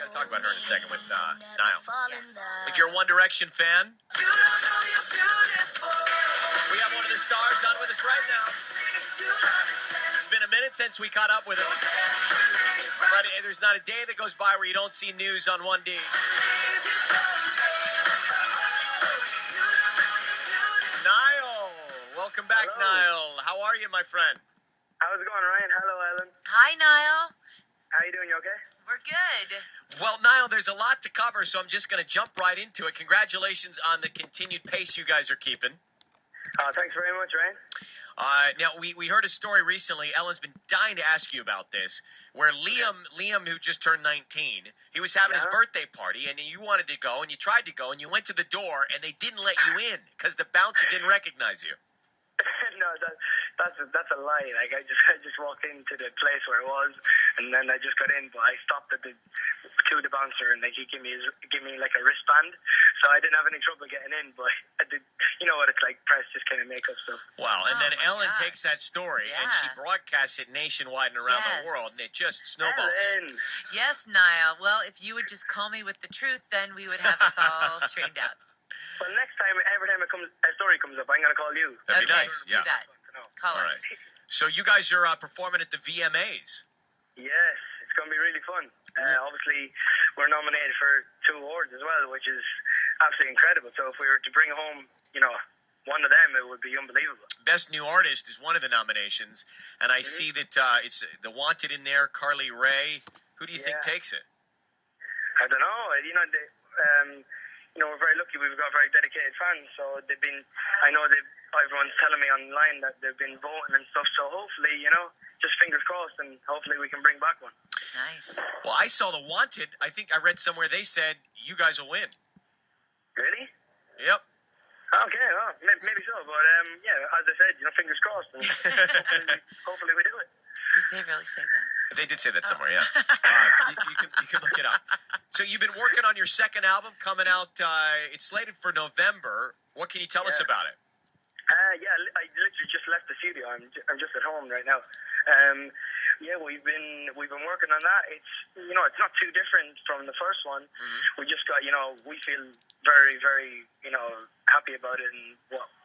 Got to talk about her in a second with Niall. Yeah. If you're a One Direction fan, we have one of the stars on with us right now. It's been a minute since we caught up with her. Friday, there's not a day that goes by where you don't see news on 1D. Niall, welcome back, Hello. Niall. How are you, my friend? How's it going, Ryan? Hello, Ellen. Hi, Niall. How you doing? You okay? We're good. Well, Niall, there's a lot to cover, so I'm just going to jump right into it. Congratulations on the continued pace you guys are keeping. Thanks very much, Ryan. Now, we heard a story recently. Ellen's been dying to ask you about this, where Liam, who just turned 19, he was having his birthday party, and you wanted to go, and you tried to go, and you went to the door, and they didn't let you in because the bouncer didn't recognize you. No, that's a lie. Like I just walked into the place where it was, and then I just got in. But I stopped at the bouncer, and like he gave me like a wristband, so I didn't have any trouble getting in. But I did, you know what it's like, press just kind of make up stuff. Wow, and then Ellen gosh. takes that story and she broadcasts it nationwide and around the world, and it just snowballs. Ellen. Yes, Niall. Well, if you would just call me with the truth, then we would have this all straightened out. Well, next time, every time a story comes up, I'm gonna call you. That'd be Okay, nice. do that. Call All us. right. So you guys are performing at the VMAs. Yes, it's gonna be really fun. Obviously, we're nominated for 2 awards as well, which is absolutely incredible. So if we were to bring home, one of them, it would be unbelievable. Best New Artist is one of the nominations, and I see that it's The Wanted in there, Carly Rae. Who do you think takes it? I don't know. We're very lucky. We've got very dedicated fans, so I know everyone's telling me online that they've been voting and stuff. So hopefully, just fingers crossed, and hopefully we can bring back one. Nice. Well, I saw The Wanted. I think I read somewhere they said you guys will win. Really? Yep. Okay, well, maybe so, but as I said, fingers crossed, and hopefully we do it. Did they really say that? They did say that somewhere, yeah. You can look it up. So you've been working on your second album coming out. It's slated for November. What can you tell us about it? I literally just left the studio. I'm just at home right now. We've been working on that. It's it's not too different from the first one. Mm-hmm. We just got we feel very, very happy about it, and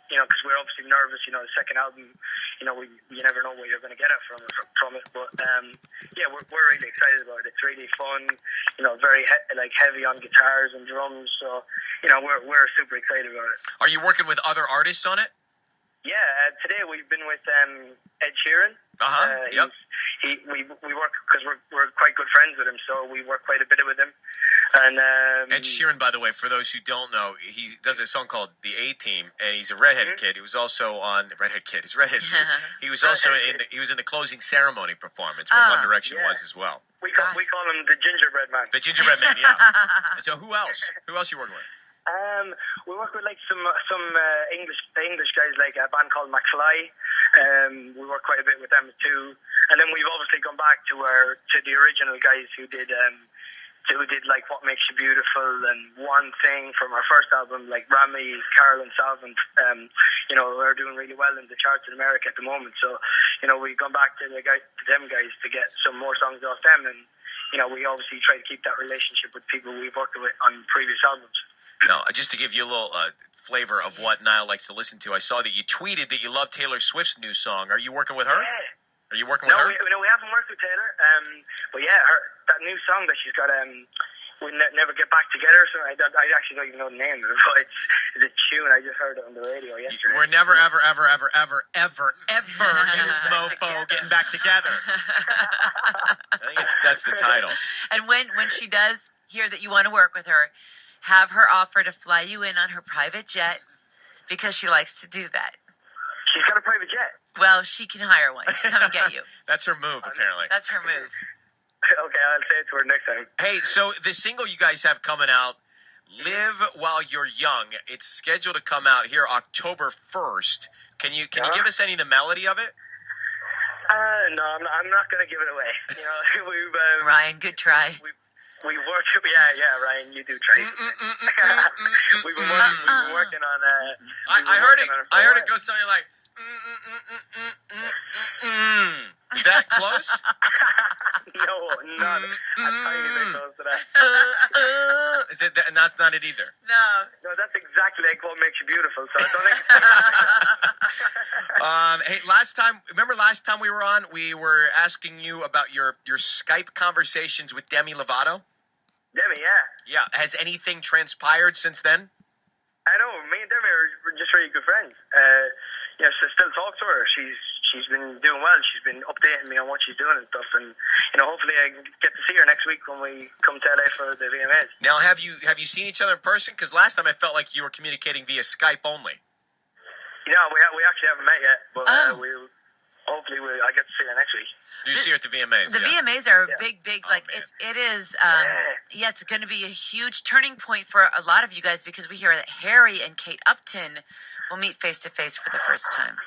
because we're obviously nervous. The second album, you never know where you're going to get it from it. But we're really excited about it. It's really fun. Very heavy on guitars and drums. So we're super excited about it. Are you working with other artists on it? Yeah, today we've been with Ed Sheeran. Yep. We work because we're quite good friends with him, so we work quite a bit with him. And Ed Sheeran, by the way, for those who don't know, he does a song called "The A-Team," and he's a redhead kid. He was also on redhead kid. He's redhead kid. He was also in the closing ceremony performance where One Direction was as well. We call him the Gingerbread Man. The Gingerbread Man, yeah. And so who else? Who else you working with? We work with some English guys, like a band called McFly. We work quite a bit with them too, and then we've obviously gone back to the original guys who did like What Makes You Beautiful and One Thing from our first album, like Rami, Carol, and Salvin. We're doing really well in the charts in America at the moment. So we've gone back to them guys to get some more songs off them, and we obviously try to keep that relationship with people we've worked with on previous albums. No, just to give you a little flavor of what Niall likes to listen to, I saw that you tweeted that you love Taylor Swift's new song. Are you working with her? Yeah. Are you working with her? No, we haven't worked with Taylor. But yeah, that new song that she's got, We Never Get Back Together. So I actually don't even know the name of it, but it's a tune. I just heard it on the radio yesterday. We're never, ever, ever, ever, ever, ever, ever mofo getting back together. I think that's the title. And when she does hear that you want to work with her, have her offer to fly you in on her private jet, because she likes to do that. She's got a private jet? Well, she can hire one to come and get you. That's her move, apparently. That's her move. Okay, I'll say it to her next time. Hey, so the single you guys have coming out, Live While You're Young, it's scheduled to come out here October 1st. Can you give us any of the melody of it? No, I'm not going to give it away. Ryan, good try. We worked, Ryan, you do try. We've been working on. I heard it go something like. Is that close? No, not a tiny bit close to that. Is it? And that's not it either. No. No, that's exactly like what makes you beautiful. So I don't think it's Hey, remember last time we were on, we were asking you about your Skype conversations with Demi Lovato. Demi, yeah. Yeah. Has anything transpired since then? I know. Me and Demi are just really good friends. So still talk to her. She's been doing well. She's been updating me on what she's doing and stuff. And hopefully I get to see her next week when we come to LA for the VMAs. Now, have you seen each other in person? Because last time I felt like you were communicating via Skype only. We actually haven't met yet, but hopefully I get to see her next week. You see her at the VMAs. The VMAs are big. Like man. it is. It's going to be a huge turning point for a lot of you guys because we hear that Harry and Kate Upton will meet face to face for the first time.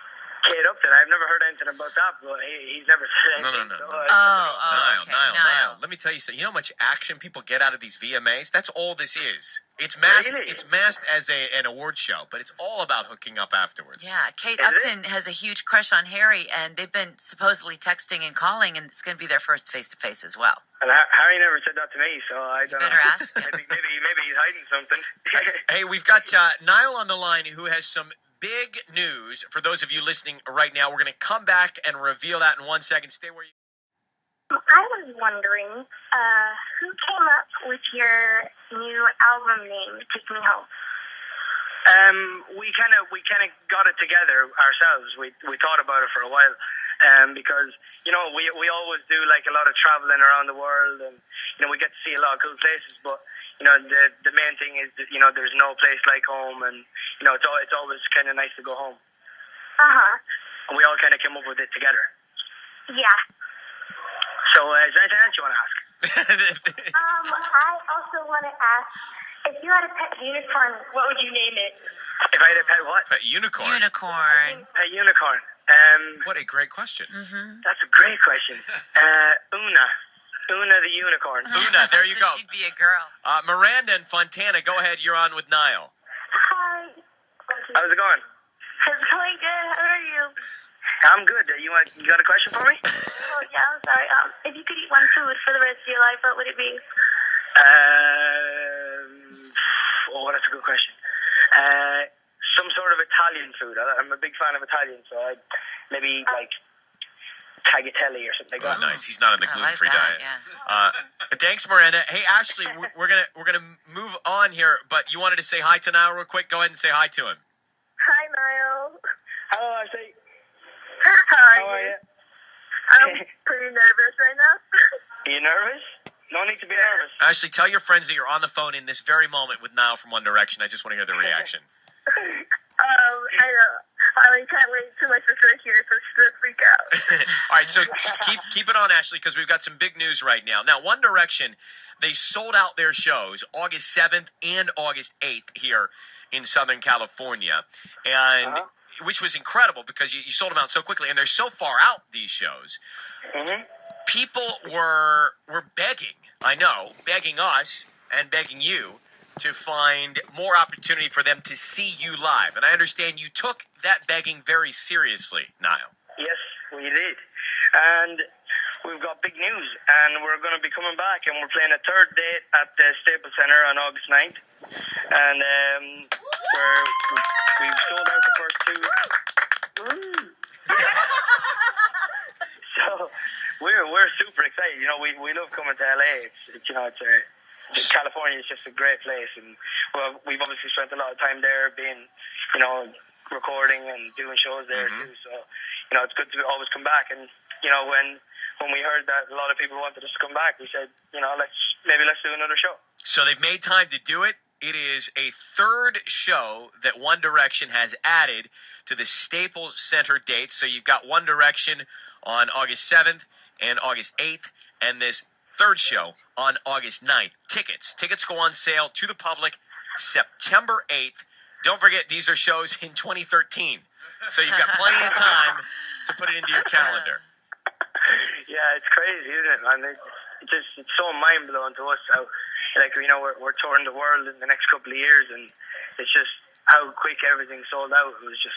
Kate Upton, I've never heard anything about that, but he's never said anything. No. So Niall. Let me tell you something. You know how much action people get out of these VMAs? That's all this is. It's masked. Really? It's masked as an award show, but it's all about hooking up afterwards. Yeah, Kate Is Upton has a huge crush on Harry, and they've been supposedly texting and calling, and it's going to be their first face to face as well. And Harry never said that to me, so I don't know. Better ask him. Maybe he's hiding something. Hey, we've got Niall on the line who has some big news for those of you listening right now. We're going to come back and reveal that in 1 second. Stay where you. I was wondering who came up with your new album name, Take Me Home. We kind of got it together ourselves. We thought about it for a while, because we always do like a lot of traveling around the world, and we get to see a lot of cool places. But the main thing is that there's no place like home, and it's always kind of nice to go home. And we all kind of came up with it together. Yeah. So is there anything else you want to ask? I also want to ask, if you had a pet unicorn, what would you name it? If I had a pet what? Pet unicorn. Unicorn. A unicorn. What a great question. That's a great question. Una the unicorn. Una, there you So go. she'd be a girl. Miranda and Fontana, go ahead. You're on with Niall. Hi. How's it going? It's going good. How are you? I'm good. You got a question for me? Oh, yeah, I'm sorry. If you could eat one food for the rest of your life, what would it be? That's a good question. Some sort of Italian food. I'm a big fan of Italian, so I'd maybe like tagliatelle or something like that. Nice. He's not on the I like gluten-free that, diet. yeah. Thanks, Miranda. Hey, Ashley, we're gonna move on here, but you wanted to say hi to Niall real quick. Go ahead and say hi to him. Hi, Niall. Hello, Ashley. How How are you? I'm pretty nervous right now. Are you nervous? No need to be nervous. Ashley, tell your friends that you're on the phone in this very moment with Niall from One Direction. I just want to hear their reaction. I know. I can't wait till my sister here, so she's gonna freak out. All right, so keep it on, Ashley, because we've got some big news right now. Now, One Direction, they sold out their shows August 7th and August 8th here in Southern California, and which was incredible because you sold them out so quickly, and they're so far out, these shows. People were begging us and begging you to find more opportunity for them to see you live. And I understand you took that begging very seriously, Niall. Yes, we did. And we've got big news. And we're going to be coming back, and we're playing a third date at the Staples Center on August 9th. And we've sold out the first two. So we're super excited. We love coming to LA. California is just a great place, and we've obviously spent a lot of time there, being, recording and doing shows there too. So, it's good to always come back. And when we heard that a lot of people wanted us to come back, we said, let's do another show. So they've made time to do it. It is a third show that One Direction has added to the Staples Center dates. So you've got One Direction on August 7th and August 8th, and this third show on August 9th. Tickets go on sale to the public September 8th. Don't forget, these are shows in 2013. So you've got plenty of time to put it into your calendar. Yeah, it's crazy, isn't it, man? It's so mind-blowing to us how, we're touring the world in the next couple of years, and it's just how quick everything sold out. It was just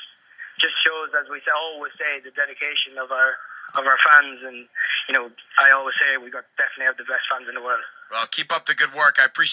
shows, as we always say, the dedication of our fans, and I always say we definitely have the best fans in the world. Well, keep up the good work. I appreciate